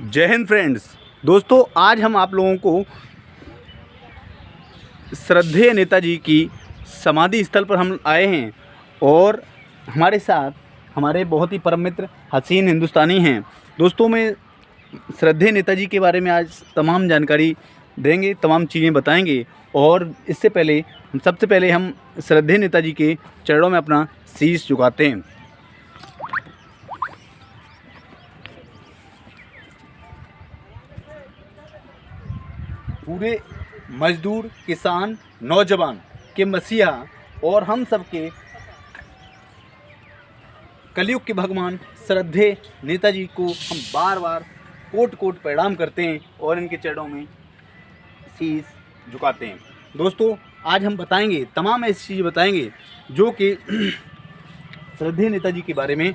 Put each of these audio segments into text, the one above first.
जय हिंद फ्रेंड्स। दोस्तों, आज हम आप लोगों को श्रद्धेय नेताजी की समाधि स्थल पर हम आए हैं और हमारे साथ हमारे बहुत ही परम मित्र हसीन हिंदुस्तानी हैं। दोस्तों, मैं श्रद्धेय नेताजी के बारे में आज तमाम जानकारी देंगे, तमाम चीज़ें बताएंगे। और इससे पहले सबसे पहले हम श्रद्धेय नेताजी के चरणों में अपना शीश झुकाते हैं। पूरे मजदूर, किसान, नौजवान के मसीहा और हम सब के कलयुग के भगवान श्रद्धेय नेताजी को हम बार बार कोट कोट प्रणाम करते हैं और इनके चरणों में शीश झुकाते हैं। दोस्तों, आज हम बताएंगे, तमाम ऐसी चीज़ें बताएंगे जो कि श्रद्धेय नेताजी के बारे में।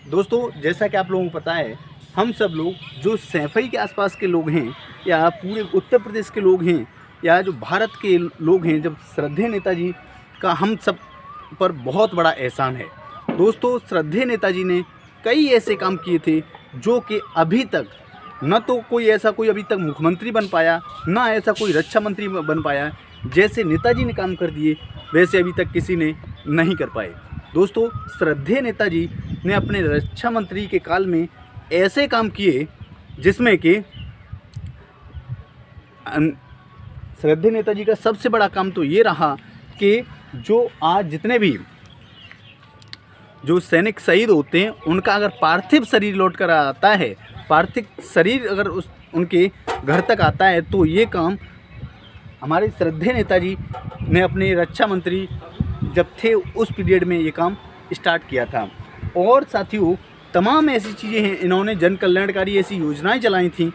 दोस्तों, जैसा कि आप लोगों को पता है, हम सब लोग जो सैफई के आसपास के लोग हैं या पूरे उत्तर प्रदेश के लोग हैं या जो भारत के लोग हैं, जब श्रद्धेय नेताजी का हम सब पर बहुत बड़ा एहसान है। दोस्तों, श्रद्धेय नेताजी ने कई ऐसे काम किए थे जो कि अभी तक न तो कोई अभी तक मुख्यमंत्री बन पाया, ना ऐसा कोई रक्षा मंत्री बन पाया। जैसे नेताजी ने काम कर दिए वैसे अभी तक किसी ने नहीं कर पाए। दोस्तों, श्रद्धेय नेताजी ने अपने रक्षा मंत्री के काल में ऐसे काम किए जिसमें कि श्रद्धेय नेताजी का सबसे बड़ा काम तो ये रहा कि जो आज जितने भी जो सैनिक शहीद होते हैं उनका अगर पार्थिव शरीर लौट कर आता है, पार्थिव शरीर अगर उनके घर तक आता है, तो ये काम हमारे श्रद्धेय नेताजी ने अपने रक्षा मंत्री जब थे उस पीरियड में ये काम स्टार्ट किया था। और साथियों, तमाम ऐसी चीज़ें हैं, इन्होंने जन कल्याणकारी ऐसी योजनाएं चलाई थी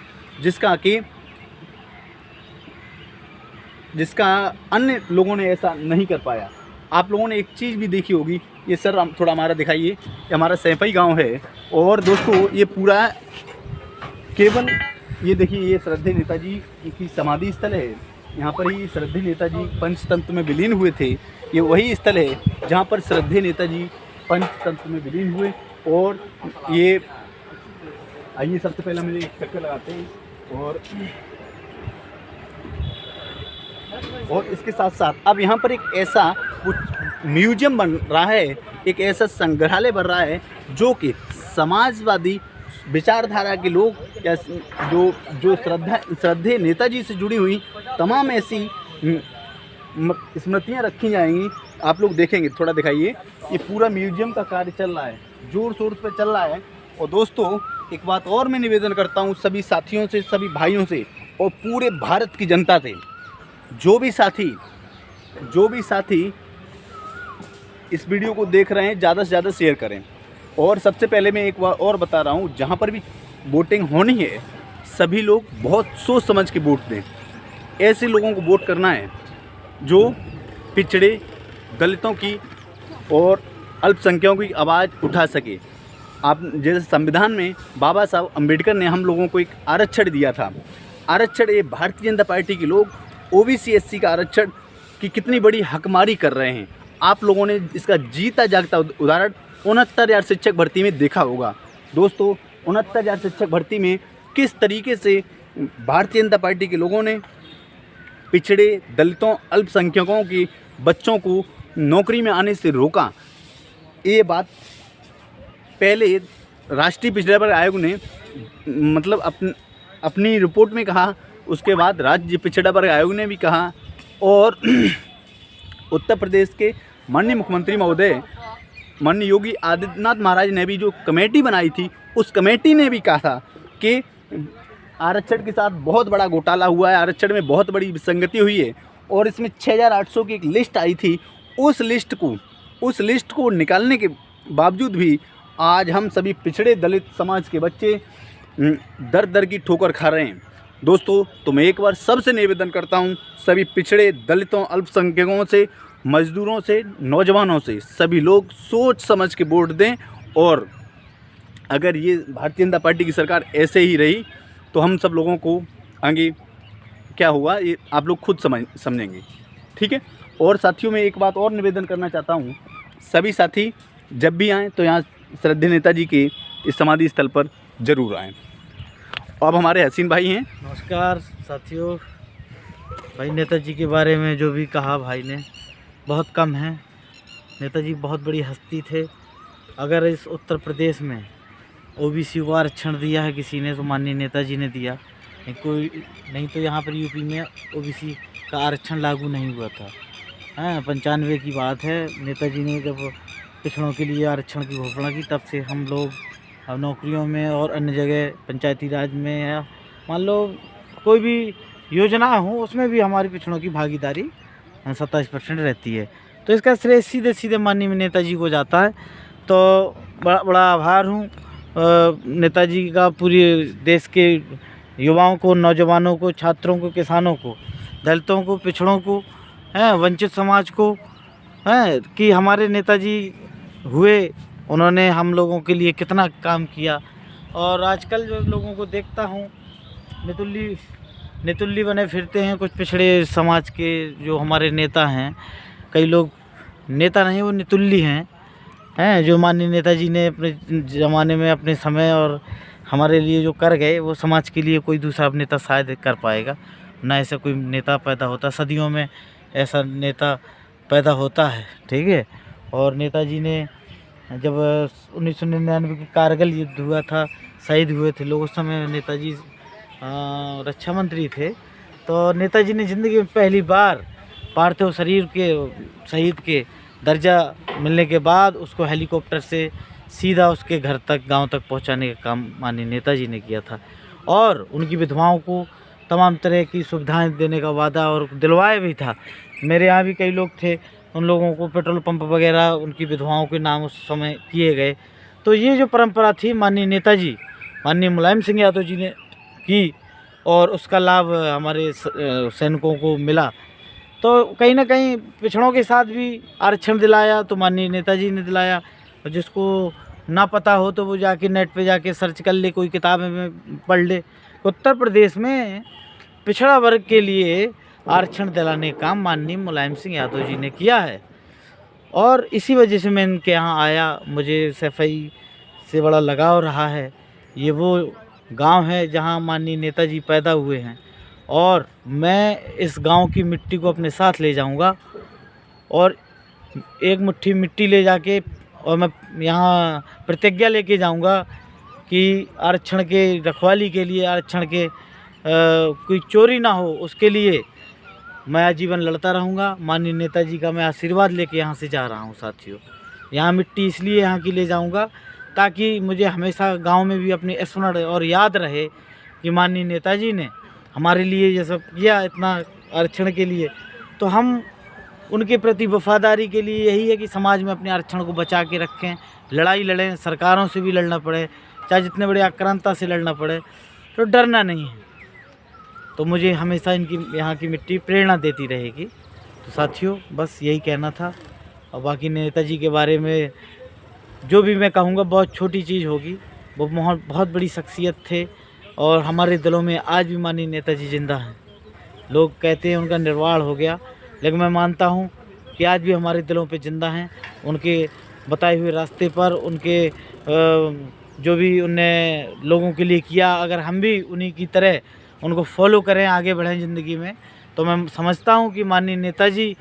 जिसका अन्य लोगों ने ऐसा नहीं कर पाया। आप लोगों ने एक चीज़ भी देखी होगी, ये सर थोड़ा हमारा दिखाइए, ये हमारा सैफई गांव है। और दोस्तों, ये पूरा केवल ये देखिए, ये श्रद्धेय नेताजी की समाधि स्थल है। यहाँ पर ही श्रद्धेय नेताजी पंचतंत्र में विलीन हुए थे। ये वही स्थल है जहाँ पर श्रद्धेय नेताजी पंचतंत्र में विलीन हुए। और ये आइए सबसे पहले हम एक चक्कर लगाते हैं और इसके साथ साथ अब यहाँ पर एक ऐसा म्यूजियम बन रहा है, एक ऐसा संग्रहालय बन रहा है जो कि समाजवादी विचारधारा के लोग या जो श्रद्धेय नेताजी से जुड़ी हुई तमाम ऐसी स्मृतियाँ रखी जाएंगी। आप लोग देखेंगे, थोड़ा दिखाइए, ये पूरा म्यूजियम का कार्य चल रहा है, जोर शोर पे चल रहा है। और दोस्तों, एक बात और मैं निवेदन करता हूँ सभी साथियों से, सभी भाइयों से और पूरे भारत की जनता से, जो भी साथी इस वीडियो को देख रहे हैं, ज़्यादा से ज़्यादा शेयर करें। और सबसे पहले मैं एक बार और बता रहा हूँ, जहाँ पर भी वोटिंग होनी है सभी लोग बहुत सोच समझ के वोट दें। ऐसे लोगों को वोट करना है जो पिछड़े, दलितों की और अल्पसंख्यकों की आवाज़ उठा सके। आप जैसे संविधान में बाबा साहब अम्बेडकर ने हम लोगों को एक आरक्षण दिया था। आरक्षण, ये भारतीय जनता पार्टी के लोग ओबीसी एससी का आरक्षण की कितनी बड़ी हकमारी कर रहे हैं। आप लोगों ने इसका जीता जागता उदाहरण 69,000 शिक्षक भर्ती में देखा होगा। दोस्तों, 69,000 शिक्षक भर्ती में किस तरीके से भारतीय जनता पार्टी के लोगों ने पिछड़े, दलितों, अल्पसंख्यकों के बच्चों को नौकरी में आने से रोका। ये बात पहले राष्ट्रीय पिछड़ा वर्ग आयोग ने मतलब अपनी रिपोर्ट में कहा, उसके बाद राज्य पिछड़ा वर्ग आयोग ने भी कहा, और उत्तर प्रदेश के माननीय मुख्यमंत्री महोदय माननीय योगी आदित्यनाथ महाराज ने भी जो कमेटी बनाई थी, उस कमेटी ने भी कहा था कि आरक्षण के साथ बहुत बड़ा घोटाला हुआ है, आरक्षण में बहुत बड़ी विसंगति हुई है। और इसमें 6,800 की एक लिस्ट आई थी। उस लिस्ट को निकालने के बावजूद भी आज हम सभी पिछड़े दलित समाज के बच्चे दर दर की ठोकर खा रहे हैं। दोस्तों, तो मैं एक बार सबसे निवेदन करता हूं, सभी पिछड़े दलितों, अल्पसंख्यकों से, मजदूरों से, नौजवानों से, सभी लोग सोच समझ के वोट दें। और अगर ये भारतीय जनता पार्टी की सरकार ऐसे ही रही तो हम सब लोगों को आगे क्या हुआ ये आप लोग खुद समझेंगे, ठीक है। और साथियों, मैं एक बात और निवेदन करना चाहता हूँ, सभी साथी जब भी आएँ तो यहाँ श्रद्धेय नेताजी के इस समाधि स्थल पर ज़रूर आएँ। अब हमारे हसीन भाई हैं। नमस्कार साथियों। भाई नेताजी के बारे में जो भी कहा भाई ने बहुत कम है। नेताजी बहुत बड़ी हस्ती थे। अगर इस उत्तर प्रदेश में ओबीसी को आरक्षण दिया है किसी ने तो माननीय नेताजी ने दिया। नहीं तो यहाँ पर यूपी में ओबीसी का आरक्षण लागू नहीं हुआ था। हाँ, 95 की बात है। नेताजी ने जब पिछड़ों के लिए आरक्षण की घोषणा की तब से हम लोग अब नौकरियों में और अन्य जगह पंचायती राज में या मान लो कोई भी योजना हो उसमें भी हमारी पिछड़ों की भागीदारी 27% रहती है। तो इसका श्रेय सीधे सीधे माननीय नेताजी को जाता है। तो बड़ा आभार हूँ नेताजी का पूरे देश के युवाओं को, नौजवानों को, छात्रों को, किसानों को, दलितों को, पिछड़ों को, वंचित समाज को, कि हमारे नेताजी हुए, उन्होंने हम लोगों के लिए कितना काम किया। और आजकल जो लोगों को देखता हूँ नितुल्ली बने फिरते हैं कुछ पिछड़े समाज के जो हमारे नेता हैं। कई लोग नेता नहीं, वो नितुल्ली हैं जो माननीय नेताजी ने अपने ज़माने में अपने समय और हमारे लिए जो कर गए वो समाज के लिए कोई दूसरा नेता शायद कर पाएगा ना। ऐसा कोई नेता पैदा होता, सदियों में ऐसा नेता पैदा होता है, ठीक है। और नेताजी ने जब 1999 की कारगिल युद्ध हुआ था, शहीद हुए थे लोग, उस समय नेताजी रक्षा मंत्री थे। तो नेताजी ने ज़िंदगी में पहली बार पार्थिव शरीर के शहीद के दर्जा मिलने के बाद उसको हेलीकॉप्टर से सीधा उसके घर तक, गांव तक पहुंचाने का काम माननीय नेताजी ने किया था। और उनकी विधवाओं को तमाम तरह की सुविधाएं देने का वादा और दिलवाया भी था। मेरे यहाँ भी कई लोग थे, उन लोगों को पेट्रोल पंप वगैरह उनकी विधवाओं के नाम उस समय किए गए। तो ये जो परंपरा थी माननीय नेताजी, माननीय मुलायम सिंह यादव जी ने की और उसका लाभ हमारे सैनिकों को मिला। तो कहीं ना कहीं पिछड़ों के साथ भी आरक्षण दिलाया तो माननीय नेताजी ने दिलाया। और जिसको ना पता हो तो वो जाके नेट पे जाके सर्च कर ले, कोई किताब में पढ़ ले। उत्तर प्रदेश में पिछड़ा वर्ग के लिए आरक्षण दिलाने का काम माननीय मुलायम सिंह यादव जी ने किया है। और इसी वजह से मैं इनके यहाँ आया। मुझे सफाई से बड़ा लगाव रहा है। ये वो गांव है जहां माननीय नेताजी पैदा हुए हैं और मैं इस गांव की मिट्टी को अपने साथ ले जाऊंगा। और एक मुट्ठी मिट्टी ले जाके और मैं यहाँ प्रतिज्ञा लेके जाऊंगा कि आरक्षण के रखवाली के लिए, आरक्षण के कोई चोरी ना हो, उसके लिए मैं आजीवन लड़ता रहूँगा। माननीय नेताजी का मैं आशीर्वाद लेके यहाँ से जा रहा हूँ साथियों। यहाँ मिट्टी इसलिए यहाँ की ले जाऊँगा ताकि मुझे हमेशा गांव में भी अपनी स्मरण और याद रहे कि माननीय नेताजी ने हमारे लिए ये सब किया इतना आरक्षण के लिए। तो हम उनके प्रति वफादारी के लिए यही है कि समाज में अपने आरक्षण को बचा के रखें, लड़ाई लड़ें, सरकारों से भी लड़ना पड़े, चाहे जितने बड़े आक्रांता से लड़ना पड़े, तो डरना नहीं है। तो मुझे हमेशा इनकी यहाँ की मिट्टी प्रेरणा देती रहेगी। तो साथियों बस यही कहना था। और बाकी नेताजी के बारे में जो भी मैं कहूँगा बहुत छोटी चीज़ होगी। वो बहुत बड़ी शख्सियत थे और हमारे दिलों में आज भी माननीय नेताजी जिंदा हैं। लोग कहते हैं उनका निर्वाण हो गया, लेकिन मैं मानता हूँ कि आज भी हमारे दिलों पे जिंदा हैं। उनके बताए हुए रास्ते पर, उनके जो भी उनने लोगों के लिए किया, अगर हम भी उन्हीं की तरह उनको फॉलो करें, आगे बढ़ें ज़िंदगी में, तो मैं समझता हूँ कि माननीय नेताजी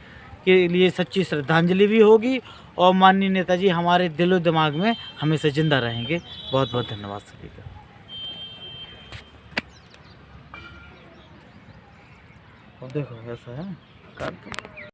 के लिए सच्ची श्रद्धांजलि भी होगी और माननीय नेताजी हमारे दिलो दिमाग में हमेशा ज़िंदा रहेंगे। बहुत बहुत धन्यवाद सभी का। देखो ऐसा है।